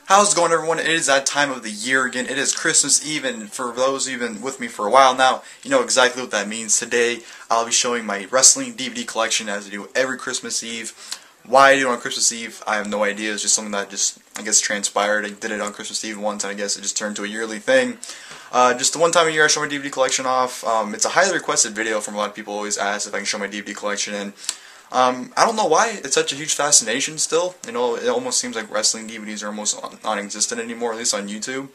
How's it going, everyone? It is that time of the year again. It is Christmas Eve, and for those who've been with me for a while now, you know exactly what that means. Today, I'll be showing my wrestling DVD collection as I do every Christmas Eve. Why I do it on Christmas Eve, I have no idea. It's just something that I guess, transpired. I did it on Christmas Eve once, and I guess it just turned to a yearly thing. Just the one time a year I show my DVD collection off. It's a highly requested video from a lot of people. Always ask if I can show my DVD collection, and I don't know why it's such a huge fascination still. You know, it almost seems like wrestling DVDs are almost non-existent anymore, at least on YouTube.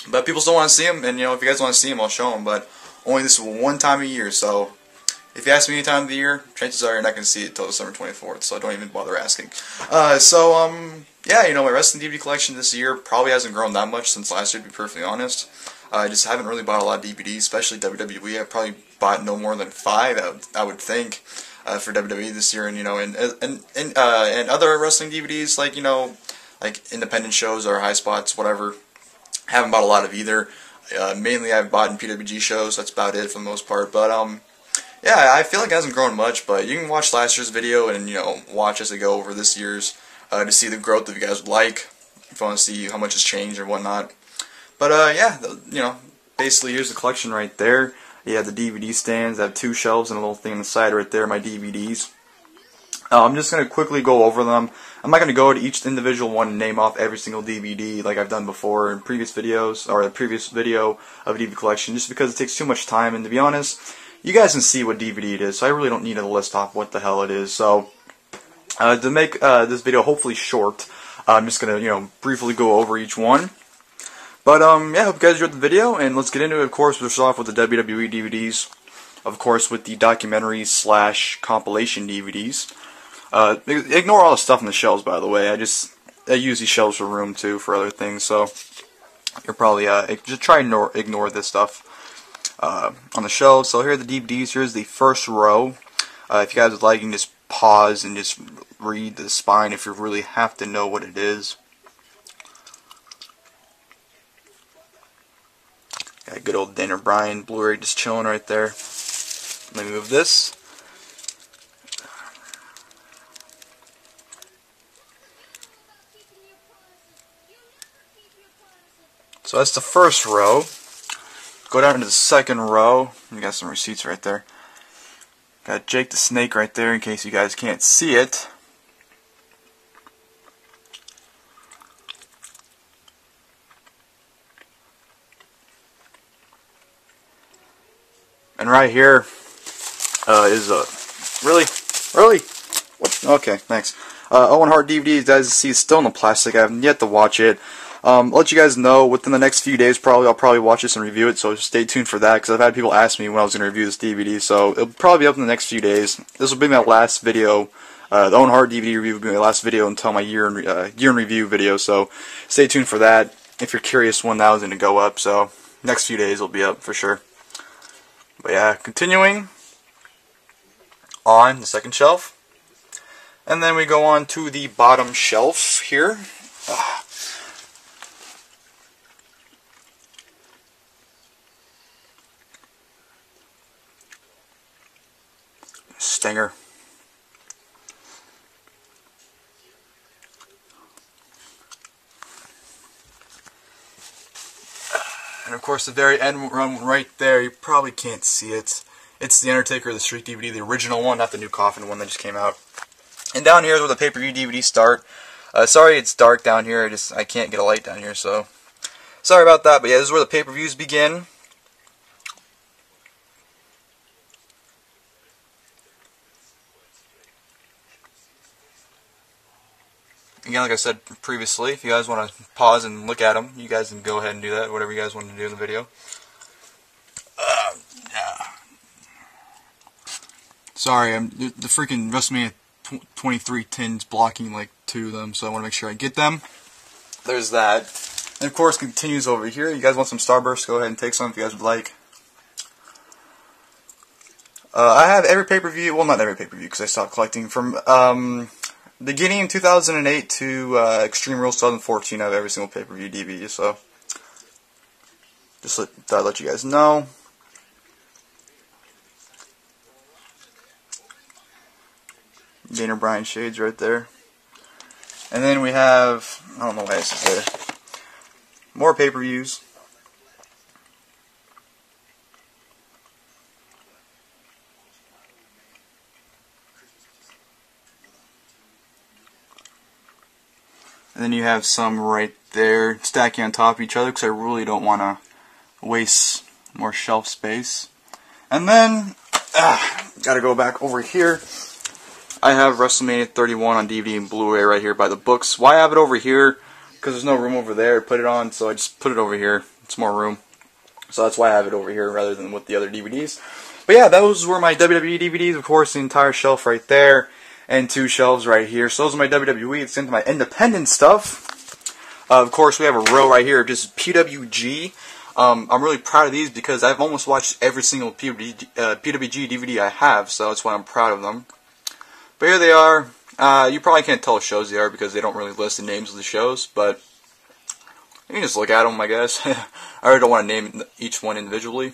But people still want to see them, and you know, if you guys want to see them, I'll show them. But only this one time a year, so if you ask me any time of the year, chances are you're not going to see it until December 24th, so don't even bother asking. Yeah, you know, my wrestling DVD collection this year probably hasn't grown that much since last year, to be perfectly honest. I just haven't really bought a lot of DVDs, especially WWE. I've probably bought no more than 5, I would think, for WWE this year, and you know, and other wrestling DVDs, like, you know, like independent shows or high spots, whatever. Haven't bought a lot of either. Mainly I've bought in PWG shows. That's about it for the most part. But yeah, I feel like it hasn't grown much. But you can watch last year's video and, you know, watch as I go over this year's to see the growth that you guys would like, if you want to see how much has changed or whatnot. But yeah, you know, basically here's the collection right there. You have the DVD stands. I have 2 shelves and a little thing on the side right there, my DVDs. I'm just going to quickly go over them. I'm not going to go to each individual one and name off every single DVD like I've done before in previous videos, or the previous video of a DVD collection, just because it takes too much time, and to be honest, you guys can see what DVD it is, so I really don't need to list off what the hell it is. So, to make this video hopefully short, I'm just going to, you know, briefly go over each one. But, yeah, I hope you guys enjoyed the video, and let's get into it. Of course, we'll start off with the WWE DVDs. Of course, with the documentaries / compilation DVDs. Ignore all the stuff on the shelves, by the way. I use these shelves for room, too, for other things, so you're probably, just try and ignore this stuff on the shelves. So here are the DVDs. Here's the first row. If you guys would like, you can just pause and just read the spine if you really have to know what it is. Got a good old Daniel Bryan Blu-ray just chilling right there. Let me move this. So that's the first row. Go down to the second row. You got some receipts right there. Got Jake the Snake right there in case you guys can't see it. And right here is a really what? Okay, thanks. Owen Hart DVD. As you guys see, it's still in the plastic. I haven't yet to watch it. I'll let you guys know within the next few days. I'll probably watch this and review it. So stay tuned for that, because I've had people ask me when I was going to review this DVD. So it'll probably be up in the next few days. This will be my last video. The Owen Hart DVD review will be my last video until my year in review video. So stay tuned for that. If you're curious when that was going to go up. So next few days will be up for sure. But yeah, continuing on the second shelf, and then we go on to the bottom shelf here. Stinger. And of course, the very end run right there, you probably can't see it. It's the Undertaker, the Streak DVD, the original one, not the new Coffin one that just came out. And down here is where the pay-per-view DVDs start. Sorry it's dark down here, I can't get a light down here, so sorry about that. But yeah, this is where the pay-per-views begin. Again, like I said previously, if you guys want to pause and look at them, you guys can go ahead and do that, whatever you guys want to do in the video. Yeah. Sorry, the freaking WrestleMania 23 tins blocking like 2 of them, so I want to make sure I get them. There's that. And of course, continues over here. You guys want some Starburst? Go ahead and take some if you guys would like. I have every pay-per-view, well, not every pay-per-view because I stopped collecting, from beginning in 2008 to Extreme Rules 2014, I have every single pay-per-view DVD, so just thought I'd let you guys know. Daniel Bryan shades right there. And then we have, I don't know why this is there, more pay-per-views. And then you have some right there stacking on top of each other because I really don't want to waste more shelf space. And then, gotta go back over here. I have WrestleMania 31 on DVD and Blu-ray right here by the books. Why I have it over here? Because there's no room over there to put it on, so I just put it over here. It's more room. So that's why I have it over here rather than with the other DVDs. But yeah, those were my WWE DVDs. Of course, the entire shelf right there. And 2 shelves right here. So those are my WWE. It's into my independent stuff. Of course, we have a row right here of just PWG. I'm really proud of these because I've almost watched every single PWG DVD I have, so that's why I'm proud of them. But here they are. You probably can't tell what shows they are because they don't really list the names of the shows, but you can just look at them, I guess. I really don't want to name each one individually.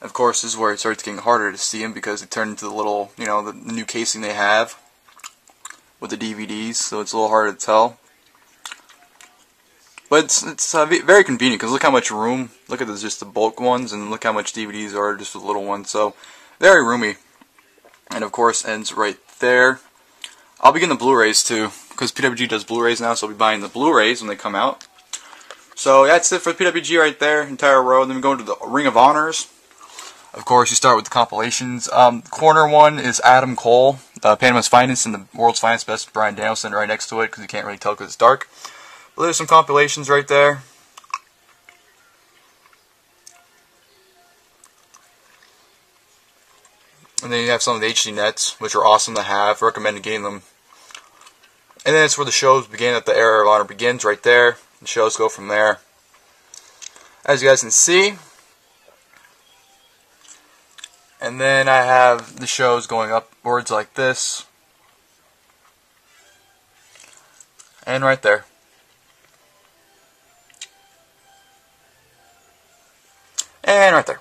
Of course, this is where it starts getting harder to see them because they turn into the little, you know, the new casing they have with the DVDs, so it's a little harder to tell. But it's very convenient because look how much room. Look at this, just the bulk ones, and look how much DVDs are just the little ones. So very roomy. And of course, ends right there. I'll be getting the Blu-rays too because PWG does Blu-rays now, so I'll be buying the Blu-rays when they come out. So that's it for PWG right there, entire row. Then we go into the Ring of Honors. Of course, you start with the compilations. Corner one is Adam Cole, Panama's Finest and the World's Finest Best, Bryan Danielson right next to it because you can't really tell because it's dark. But there's some compilations right there. And then you have some of the HD nets, which are awesome to have. Recommend getting them. And then it's where the shows begin, that the Era of Honor begins right there. The shows go from there. As you guys can see. And then I have the shows going upwards like this. And right there. And right there.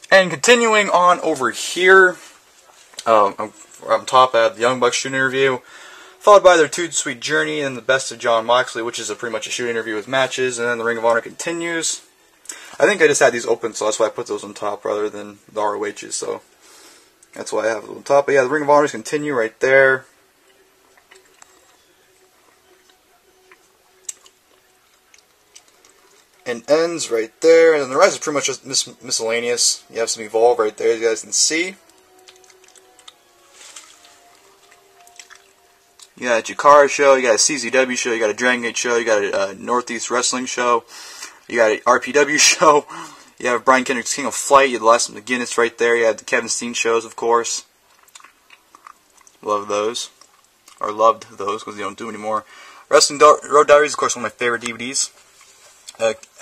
And continuing on over here, on top I have the Young Bucks shoot interview, followed by their Too Sweet Journey and the Best of Jon Moxley, which is pretty much a shoot interview with matches, and then the Ring of Honor continues. I think I just had these open, so that's why I put those on top rather than the ROHs, so that's why I have them on top. But yeah, the Ring of Honors continue right there. And ends right there, and then the rest is pretty much just miscellaneous. You have some Evolve right there, as you guys can see. You got a Jakara show, you got a CZW show, you got a Dragon Gate show, you got a Northeast Wrestling show, you got an RPW show, you have Brian Kendrick's King of Flight, you have the Last of McGuinness right there, you have the Kevin Steen shows, of course. Love those. Or loved those, because they don't do anymore. Wrestling Road Diaries, of course, one of my favorite DVDs.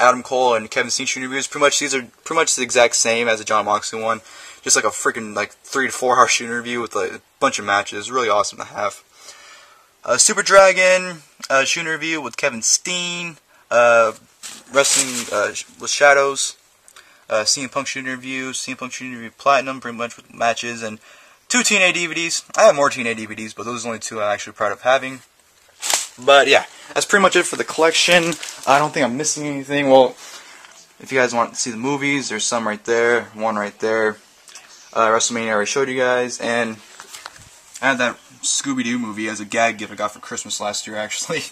Adam Cole and Kevin Steen reviews. These are pretty much the exact same as the Jon Moxley one. Just like a freaking 3 to 4 hour shooting review with a bunch of matches. Really awesome to have. Super Dragon shooting review with Kevin Steen. Wrestling with Shadows. CM Punk shooting reviews. CM Punk shooting review Platinum, pretty much with matches, and 2 TNA DVDs. I have more TNA DVDs, but those are the only 2 I'm actually proud of having. But yeah, that's pretty much it for the collection. I don't think I'm missing anything. Well, if you guys want to see the movies, there's some right there, one right there. WrestleMania I already showed you guys, and I had that Scooby-Doo movie as a gag gift I got for Christmas last year, actually.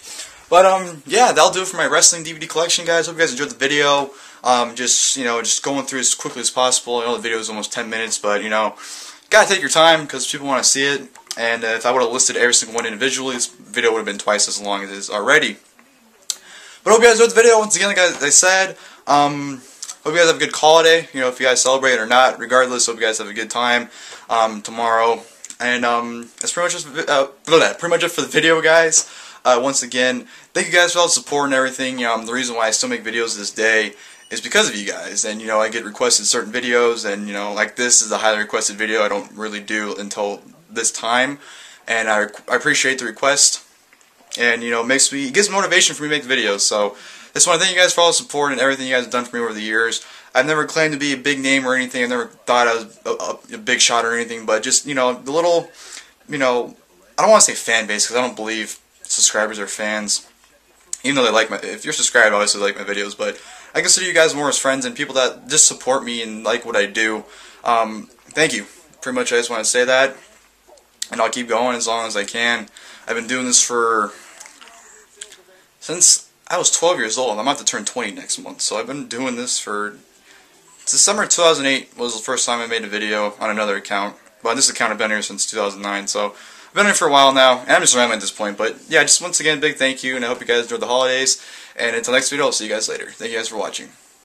But yeah, that'll do it for my wrestling DVD collection, guys. Hope you guys enjoyed the video. Just going through as quickly as possible. I know the video is almost 10 minutes, but gotta take your time because people want to see it. And if I would have listed every single one individually, this video would have been twice as long as it is already. But I hope you guys enjoyed the video. Once again, like I said, hope you guys have a good holiday. If you guys celebrate it or not, regardless, hope you guys have a good time tomorrow. And that's pretty much it for the video, guys. Once again, thank you guys for all the support and everything. The reason why I still make videos to this day is because of you guys. And I get requested certain videos, and like this is a highly requested video. I don't really do until this time, and I appreciate the request, and it gives motivation for me to make videos. So I just want to thank you guys for all the support and everything you guys have done for me over the years. I've never claimed to be a big name or anything. I've never thought I was a big shot or anything, but just the little don't want to say fan base because I don't believe subscribers are fans. Even though they like if you're subscribed, obviously they like my videos, but I consider you guys more as friends and people that just support me and like what I do. Thank you. Pretty much I just want to say that, and I'll keep going as long as I can. I've been doing this since I was 12 years old. I'm about to turn 20 next month, so I've been doing this for December 2008 was the first time I made a video on another account. But this account I've been here since 2009, so I've been here for a while now, and I'm just rambling at this point. But yeah, just once again, big thank you, and I hope you guys enjoyed the holidays. And until next video, I'll see you guys later. Thank you guys for watching.